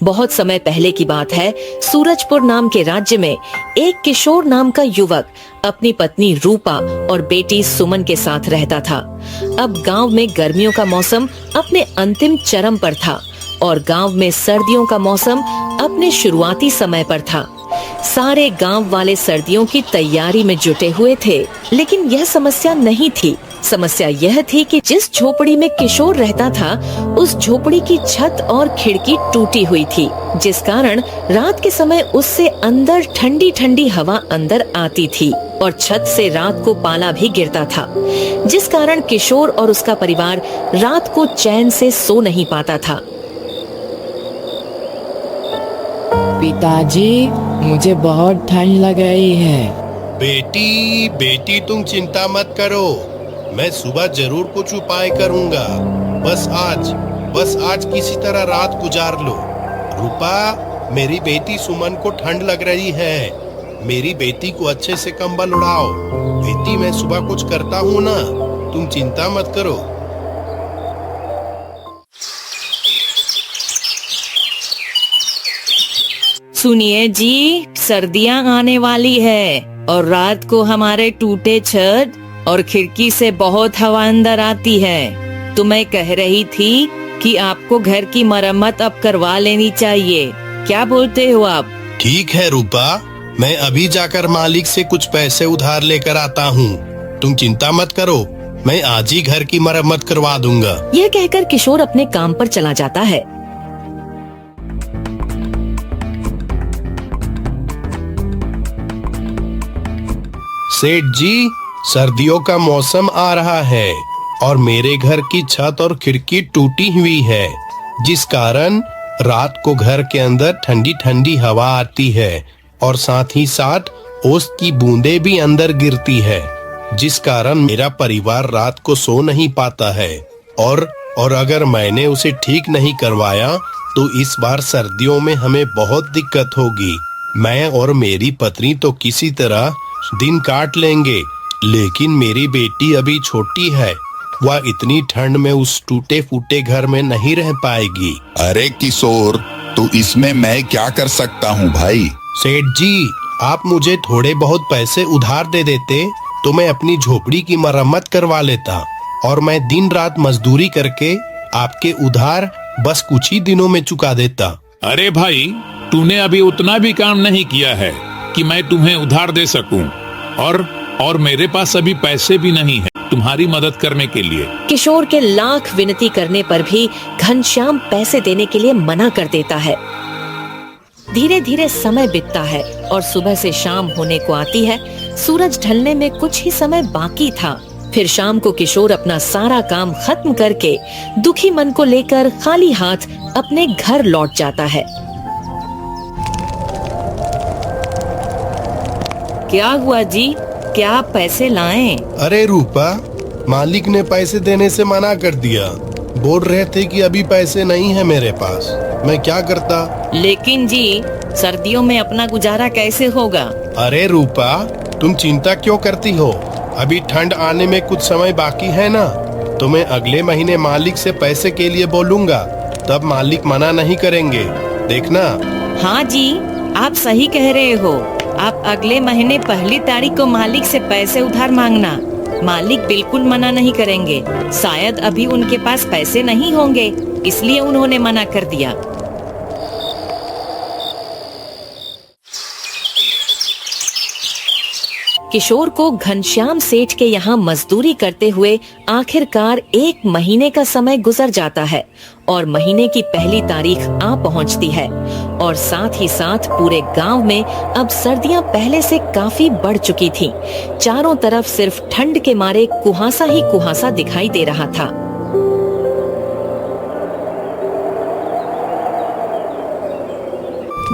बहुत समय पहले की बात है। सूरजपुर नाम के राज्य में एक किशोर नाम का युवक अपनी पत्नी रूपा और बेटी सुमन के साथ रहता था। अब गांव में गर्मियों का मौसम अपने अंतिम चरम पर था और गांव में सर्दियों का मौसम अपने शुरुआती समय पर था। सारे गांव वाले सर्दियों की तैयारी में जुटे हुए थे, लेकिन यह समस्या नहीं थी। समस्या यह थी कि जिस झोपड़ी में किशोर रहता था, उस झोपड़ी की छत और खिड़की टूटी हुई थी, जिस कारण रात के समय उससे अंदर ठंडी ठंडी हवा अंदर आती थी और छत से रात को पाला भी गिरता था, जिस कारण किशोर और उसका परिवार रात को चैन से सो नहीं पाता था। पिताजी, मुझे बहुत ठंड लग रही है। बेटी तुम चिंता मत करो, मैं सुबह जरूर कुछ उपाय करूंगा। बस आज किसी तरह रात गुजार लो। रूपा, मेरी बेटी सुमन को ठंड लग रही है। मेरी बेटी को अच्छे से कंबल उड़ाओ। बेटी, मैं सुबह कुछ करता हूँ ना, तुम चिंता मत करो। सुनिए जी, सर्दियाँ आने वाली है और रात को हमारे टूटे छत और खिड़की से बहुत हवा अंदर आती है। तो मैं कह रही थी कि आपको घर की मरम्मत अब करवा लेनी चाहिए। क्या बोलते हो आप? ठीक है रूपा, मैं अभी जाकर मालिक से कुछ पैसे उधार लेकर आता हूँ। तुम चिंता मत करो, मैं आज ही घर की मरम्मत करवा दूंगा। यह कहकर किशोर अपने काम पर चला जाता है। सेठ जी, सर्दियों का मौसम आ रहा है और मेरे घर की छत और खिड़की टूटी हुई है, जिस कारण रात को घर के अंदर ठंडी ठंडी हवा आती है और साथ ही साथ ओस की बूंदें भी अंदर गिरती है, जिस कारण मेरा परिवार रात को सो नहीं पाता है। और अगर मैंने उसे ठीक नहीं करवाया तो इस बार सर्दियों में हमें बहुत दिक्कत होगी। मैं और मेरी पत्नी तो किसी तरह दिन काट लेंगे, लेकिन मेरी बेटी अभी छोटी है, वह इतनी ठंड में उस टूटे फूटे घर में नहीं रह पाएगी। अरे किशोर, तो इसमें मैं क्या कर सकता हूँ भाई? सेठ जी, आप मुझे थोड़े बहुत पैसे उधार दे देते तो मैं अपनी झोपड़ी की मरम्मत करवा लेता और मैं दिन रात मजदूरी करके आपके उधार बस कुछ ही दिनों में चुका देता। अरे भाई, तूने अभी उतना भी काम नहीं किया है कि मैं तुम्हें उधार दे सकूं, और मेरे पास अभी पैसे भी नहीं है तुम्हारी मदद करने के लिए। किशोर के लाख विनती करने पर भी घनश्याम पैसे देने के लिए मना कर देता है। धीरे धीरे समय बीतता है और सुबह से शाम होने को आती है। सूरज ढलने में कुछ ही समय बाकी था। फिर शाम को किशोर अपना सारा काम खत्म करके दुखी मन को लेकर खाली हाथ अपने घर लौट जाता है। क्या हुआ जी, क्या आप पैसे लाएं? अरे रूपा, मालिक ने पैसे देने से मना कर दिया। बोल रहे थे कि अभी पैसे नहीं है मेरे पास, मैं क्या करता। लेकिन जी, सर्दियों में अपना गुजारा कैसे होगा? अरे रूपा, तुम चिंता क्यों करती हो? अभी ठंड आने में कुछ समय बाकी है ना, तो मैं अगले महीने मालिक से पैसे के लिए बोलूँगा, तब मालिक मना नहीं करेंगे, देखना। हाँ जी, आप सही कह रहे हो। आप अगले महीने 1 तारीख को मालिक से पैसे उधार मांगना, मालिक बिल्कुल मना नहीं करेंगे। शायद अभी उनके पास पैसे नहीं होंगे, इसलिए उन्होंने मना कर दिया। किशोर को घनश्याम सेठ के यहाँ मजदूरी करते हुए आखिरकार 1 महीने का समय गुजर जाता है और महीने की 1 तारीख आ पहुँचती है और साथ ही साथ पूरे गांव में अब सर्दियां पहले से काफी बढ़ चुकी थीं। चारों तरफ सिर्फ ठंड के मारे कुहासा ही कुहासा दिखाई दे रहा था।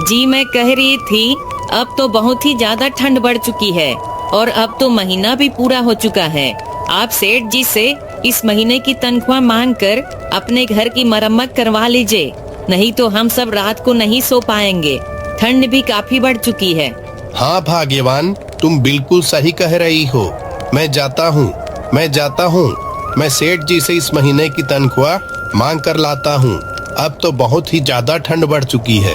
जी, मैं कह रही थी, अब तो बहुत ही ज्यादा ठंड बढ़ चुकी है और अब तो महीना भी पूरा हो चुका है। आप सेठ जी से इस महीने की तनख्वाह मांग कर अपने घर की मरम्मत करवा लीजिए, नहीं तो हम सब रात को नहीं सो पाएंगे। ठंड भी काफी बढ़ चुकी है। हाँ भाग्यवान, तुम बिल्कुल सही कह रही हो। मैं जाता हूँ, मैं सेठ जी से इस महीने की तनख्वाह मांग कर लाता हूँ। अब तो बहुत ही ज्यादा ठंड बढ़ चुकी है।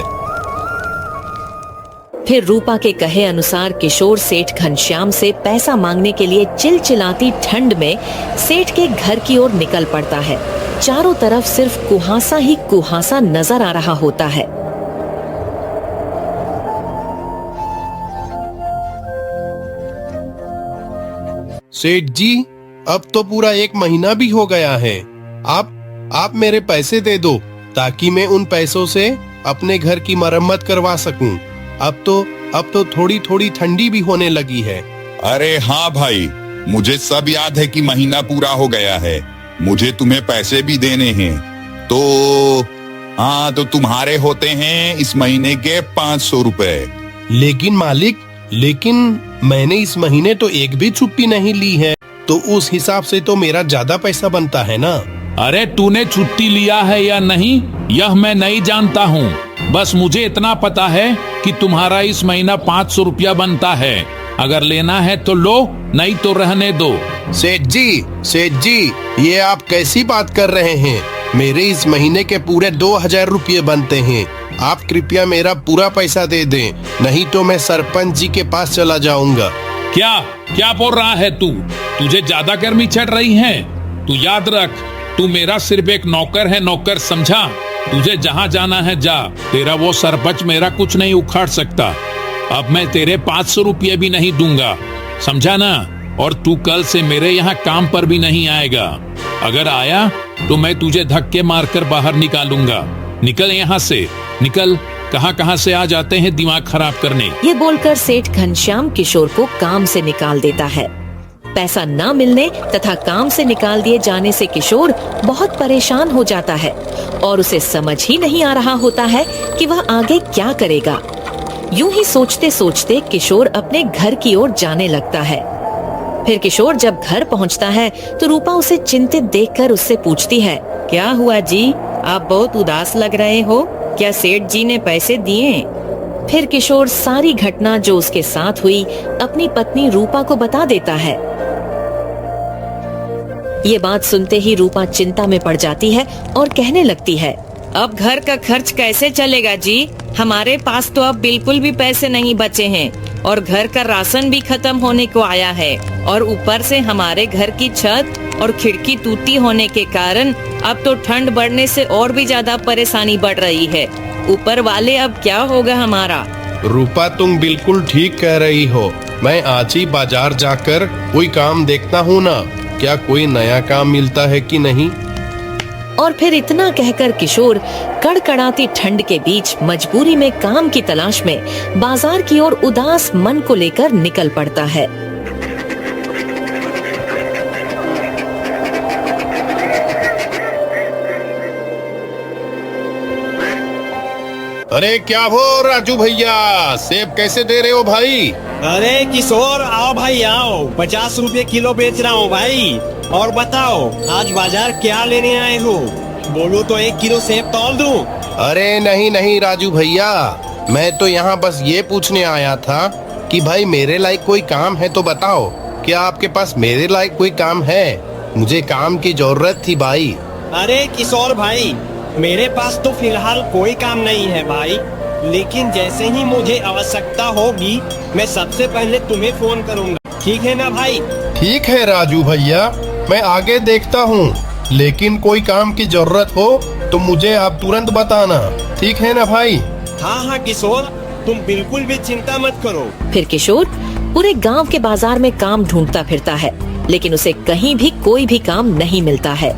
फिर रूपा के कहे अनुसार किशोर सेठ घनश्याम से पैसा मांगने के लिए चिलचिलाती ठंड में सेठ के घर की ओर निकल पड़ता है। चारों तरफ सिर्फ कुहासा ही कुहासा नजर आ रहा होता है। सेठ जी, अब तो पूरा 1 महीना भी हो गया है। आप मेरे पैसे दे दो ताकि मैं उन पैसों से अपने घर की मरम्मत करवा सकूं। अब तो थोड़ी थोड़ी ठंडी भी होने लगी है। अरे हाँ भाई, मुझे सब याद है कि महीना पूरा हो गया है। मुझे तुम्हें पैसे भी देने हैं। तो हाँ, तो तुम्हारे होते हैं इस महीने के 500 रुपए। लेकिन मालिक, मैंने इस महीने तो एक भी छुट्टी नहीं ली है, तो उस हिसाब से तो मेरा ज्यादा पैसा बनता है ना। अरे तूने छुट्टी लिया है या नहीं यह मैं नहीं जानता हूँ, बस मुझे इतना पता है कि तुम्हारा इस महीना 500 रुपया बनता है। अगर लेना है तो लो, नहीं तो रहने दो। सेठ जी, ये आप कैसी बात कर रहे हैं? मेरे इस महीने के पूरे 2000 रुपये बनते हैं। आप कृपया मेरा पूरा पैसा दे दें, नहीं तो मैं सरपंच जी के पास चला जाऊंगा। क्या बोल रहा है तू? तुझे ज्यादा गर्मी चढ़ रही है? तू याद रख, तू मेरा सिर्फ एक नौकर है, नौकर समझा। तुझे जहाँ जाना है जा, तेरा वो सरपंच मेरा कुछ नहीं उखाड़ सकता। अब मैं तेरे 500 रुपये भी नहीं दूंगा, समझा ना? और तू कल से मेरे यहाँ काम पर भी नहीं आएगा। अगर आया तो मैं तुझे धक्के मारकर बाहर निकालूंगा। निकल यहाँ से, निकल। कहाँ से आ जाते हैं दिमाग खराब करने। ये बोलकर सेठ घनश्याम किशोर को काम से निकाल देता है। पैसा न मिलने तथा काम से निकाल दिए जाने से किशोर बहुत परेशान हो जाता है और उसे समझ ही नहीं आ रहा होता है कि वह आगे क्या करेगा। यूं ही सोचते सोचते किशोर अपने घर की ओर जाने लगता है। फिर किशोर जब घर पहुंचता है तो रूपा उसे चिंतित देखकर उससे पूछती है, क्या हुआ जी, आप बहुत उदास लग रहे हो? क्या सेठ जी ने पैसे दिए? फिर किशोर सारी घटना जो उसके साथ हुई अपनी पत्नी रूपा को बता देता है। ये बात सुनते ही रूपा चिंता में पड़ जाती है और कहने लगती है, अब घर का खर्च कैसे चलेगा जी? हमारे पास तो अब बिल्कुल भी पैसे नहीं बचे हैं और घर का राशन भी खत्म होने को आया है और ऊपर से हमारे घर की छत और खिड़की टूटी होने के कारण अब तो ठंड बढ़ने से और भी ज्यादा परेशानी बढ़ रही है। ऊपर वाले अब क्या होगा हमारा? रूपा, तुम बिल्कुल ठीक कह रही हो। मैं आज ही बाजार जाकर कोई काम देखता हूँ ना, क्या कोई नया काम मिलता है कि नहीं। और फिर इतना कहकर किशोर कड़कड़ाती ठंड के बीच मजबूरी में काम की तलाश में बाजार की ओर उदास मन को लेकर निकल पड़ता है। अरे क्या हो राजू भैया, सेब कैसे दे रहे हो भाई? अरे किशोर, आओ भाई आओ, 50 रुपए किलो बेच रहा हूँ भाई। और बताओ आज बाजार क्या लेने आए हो? बोलो तो 1 किलो सेब तौल दूं। अरे नहीं राजू भैया, मैं तो यहाँ बस ये पूछने आया था कि भाई मेरे लायक कोई काम है तो बताओ। क्या आपके पास मेरे लायक कोई काम है? मुझे काम की जरूरत थी भाई। अरे किशोर भाई, मेरे पास तो फिलहाल कोई काम नहीं है भाई, लेकिन जैसे ही मुझे आवश्यकता होगी मैं सबसे पहले तुम्हें फोन करूंगा, ठीक है ना भाई? ठीक है राजू भैया, मैं आगे देखता हूँ, लेकिन कोई काम की जरूरत हो तो मुझे आप तुरंत बताना, ठीक है ना भाई? हाँ किशोर, तुम बिल्कुल भी चिंता मत करो। फिर किशोर पूरे गांव के बाजार में काम ढूंढता फिरता है, लेकिन उसे कहीं भी कोई भी काम नहीं मिलता है।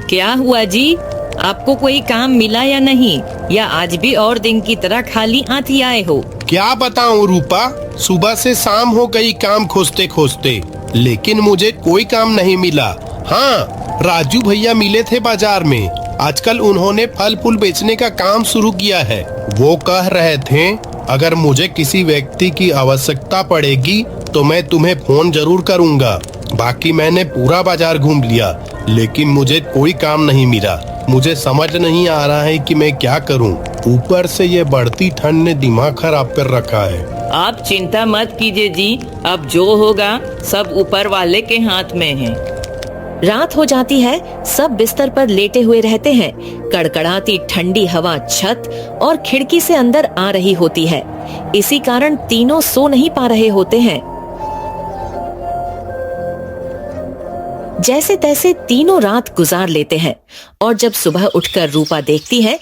क्या हुआ जी, आपको कोई काम मिला या नहीं, या आज भी और दिन की तरह खाली हाथ ही आए हो? क्या बताऊं रूपा, सुबह से शाम हो गई काम खोजते खोजते, लेकिन मुझे कोई काम नहीं मिला। हाँ, राजू भैया मिले थे बाजार में। आजकल उन्होंने फल फूल बेचने का काम शुरू किया है। वो कह रहे थे अगर मुझे किसी व्यक्ति की आवश्यकता पड़ेगी तो मैं तुम्हें फोन जरूर करूँगा। बाकी मैंने पूरा बाजार घूम लिया, लेकिन मुझे कोई काम नहीं मिला। मुझे समझ नहीं आ रहा है कि मैं क्या करूं। ऊपर से ये बढ़ती ठंड ने दिमाग खराब कर रखा है। आप चिंता मत कीजिए जी, अब जो होगा सब ऊपर वाले के हाथ में है। रात हो जाती है, सब बिस्तर पर लेटे हुए रहते हैं। कड़कड़ाती ठंडी हवा छत और खिड़की से अंदर आ रही होती है। इसी कारण तीनों सो नहीं पा रहे होते हैं। जैसे तैसे तीनों रात गुजार लेते हैं और जब सुबह उठकर रूपा देखती है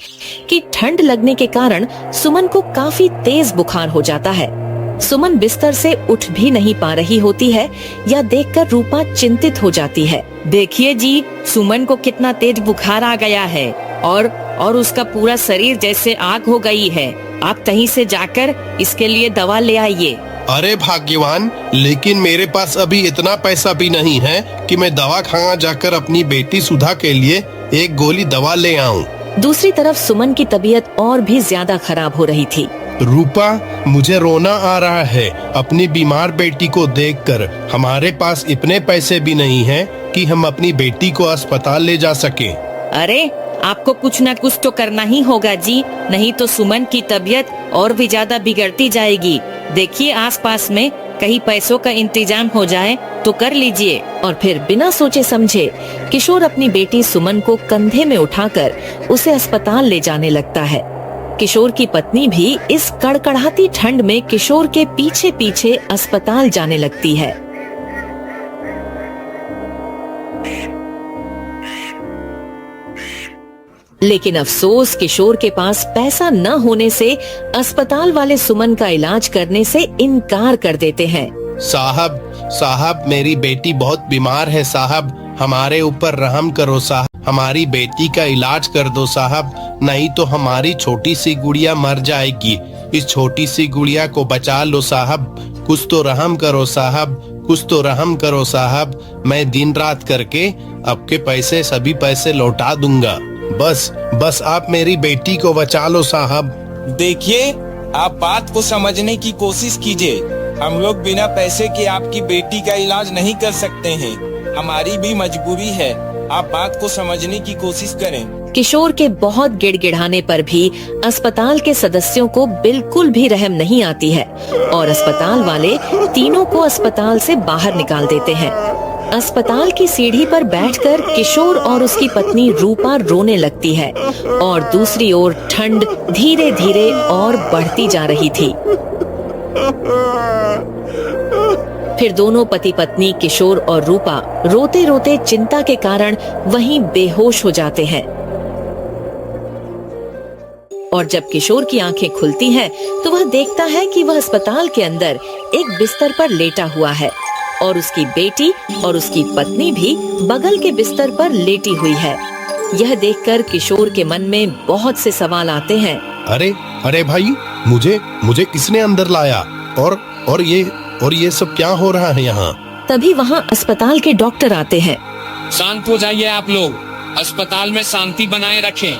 कि ठंड लगने के कारण सुमन को काफी तेज बुखार हो जाता है। सुमन बिस्तर से उठ भी नहीं पा रही होती है। यह देखकर रूपा चिंतित हो जाती है। देखिए जी, सुमन को कितना तेज बुखार आ गया है और उसका पूरा शरीर जैसे आग हो गई है। आप कहीं से जाकर इसके लिए दवा ले आइए। अरे भाग्यवान, लेकिन मेरे पास अभी इतना पैसा भी नहीं है कि मैं दवा खाना जाकर अपनी बेटी सुधा के लिए एक गोली दवा ले आऊं। दूसरी तरफ सुमन की तबीयत और भी ज्यादा खराब हो रही थी। रूपा, मुझे रोना आ रहा है अपनी बीमार बेटी को देखकर। हमारे पास इतने पैसे भी नहीं हैं कि हम अपनी बेटी को अस्पताल ले जा सके। अरे आपको कुछ न कुछ तो करना ही होगा जी, नहीं तो सुमन की तबीयत और भी ज्यादा बिगड़ती जाएगी। देखिए आसपास में कहीं पैसों का इंतजाम हो जाए तो कर लीजिए। और फिर बिना सोचे समझे किशोर अपनी बेटी सुमन को कंधे में उठाकर उसे अस्पताल ले जाने लगता है। किशोर की पत्नी भी इस कड़कड़ाती ठंड में किशोर के पीछे पीछे अस्पताल जाने लगती है। लेकिन अफसोस, किशोर के पास पैसा न होने से अस्पताल वाले सुमन का इलाज करने से इनकार कर देते हैं। साहब, मेरी बेटी बहुत बीमार है साहब, हमारे ऊपर रहम करो साहब, हमारी बेटी का इलाज कर दो साहब, नहीं तो हमारी छोटी सी गुड़िया मर जाएगी। इस छोटी सी गुड़िया को बचा लो साहब, कुछ तो रहम करो साहब, कुछ तो रहम करो साहब। मैं दिन रात करके आपके पैसे सभी पैसे लौटा दूंगा। बस आप मेरी बेटी को बचा लो साहब। देखिए, आप बात को समझने की कोशिश कीजिए। हम लोग बिना पैसे के आपकी बेटी का इलाज नहीं कर सकते हैं, हमारी भी मजबूरी है। आप बात को समझने की कोशिश करें। किशोर के बहुत गिड़गिड़ाने पर भी अस्पताल के सदस्यों को बिल्कुल भी रहम नहीं आती है और अस्पताल वाले तीनों को अस्पताल से बाहर निकाल देते हैं। अस्पताल की सीढ़ी पर बैठकर किशोर और उसकी पत्नी रूपा रोने लगती है और दूसरी ओर ठंड धीरे धीरे और बढ़ती जा रही थी। फिर दोनों पति पत्नी किशोर और रूपा रोते रोते चिंता के कारण वहीं बेहोश हो जाते हैं। और जब किशोर की आंखें खुलती हैं, तो वह देखता है कि वह अस्पताल के अंदर एक बिस्तर पर लेटा हुआ है और उसकी बेटी और उसकी पत्नी भी बगल के बिस्तर पर लेटी हुई है। यह देखकर किशोर के मन में बहुत से सवाल आते हैं। अरे भाई, मुझे किसने अंदर लाया और ये सब क्या हो रहा है यहाँ? तभी वहाँ अस्पताल के डॉक्टर आते हैं। शांत हो जाइए आप लोग, अस्पताल में शांति बनाए रखें।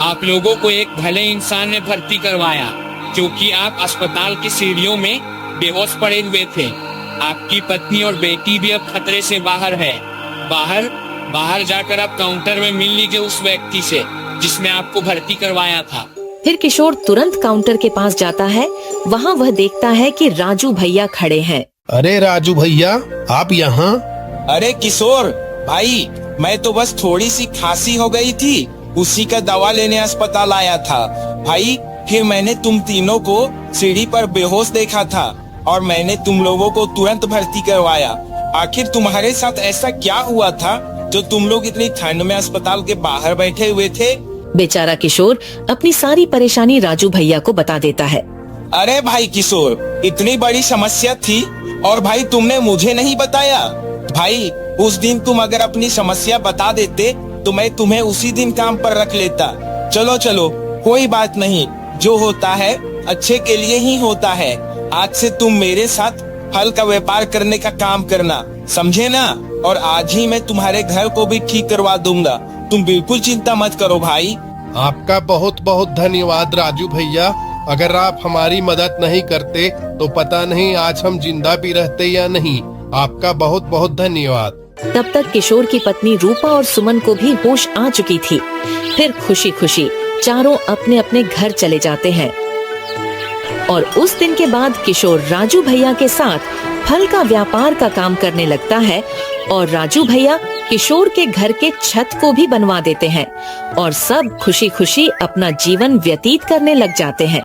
आप लोगों को एक भले इंसान ने भर्ती करवाया क्योंकि आप अस्पताल की सीढ़ियों में बेहोश पड़े हुए थे। आपकी पत्नी और बेटी भी अब खतरे से बाहर है। बाहर जाकर आप काउंटर में मिल लीजिए उस व्यक्ति से जिसने आपको भर्ती करवाया था। फिर किशोर तुरंत काउंटर के पास जाता है। वहाँ वह देखता है कि राजू भैया खड़े हैं। अरे राजू भैया, आप यहाँ? अरे किशोर भाई, मैं तो बस थोड़ी सी खांसी हो गई थी, उसी का दवा लेने अस्पताल आया था भाई। फिर मैंने तुम तीनों को सीढ़ी पर बेहोश देखा था और मैंने तुम लोगों को तुरंत भर्ती करवाया। आखिर तुम्हारे साथ ऐसा क्या हुआ था जो तुम लोग इतनी ठंड में अस्पताल के बाहर बैठे हुए थे? बेचारा किशोर अपनी सारी परेशानी राजू भैया को बता देता है। अरे भाई किशोर, इतनी बड़ी समस्या थी और भाई तुमने मुझे नहीं बताया। भाई उस दिन तुम अगर अपनी समस्या बता देते तो मैं तुम्हें उसी दिन काम पर रख लेता। चलो कोई बात नहीं, जो होता है अच्छे के लिए ही होता है। आज से तुम मेरे साथ फल का व्यापार करने का काम करना, समझे ना? और आज ही मैं तुम्हारे घर को भी ठीक करवा दूंगा, तुम बिल्कुल चिंता मत करो भाई। आपका बहुत बहुत धन्यवाद राजू भैया। अगर आप हमारी मदद नहीं करते तो पता नहीं आज हम जिंदा भी रहते या नहीं। आपका बहुत बहुत धन्यवाद। तब तक किशोर की पत्नी रूपा और सुमन को भी होश आ चुकी थी। फिर खुशी खुशी चारों अपने अपने घर चले जाते हैं। और उस दिन के बाद किशोर राजू भैया के साथ फल का व्यापार का काम करने लगता है और राजू भैया किशोर के घर के छत को भी बनवा देते हैं और सब खुशी खुशी अपना जीवन व्यतीत करने लग जाते हैं।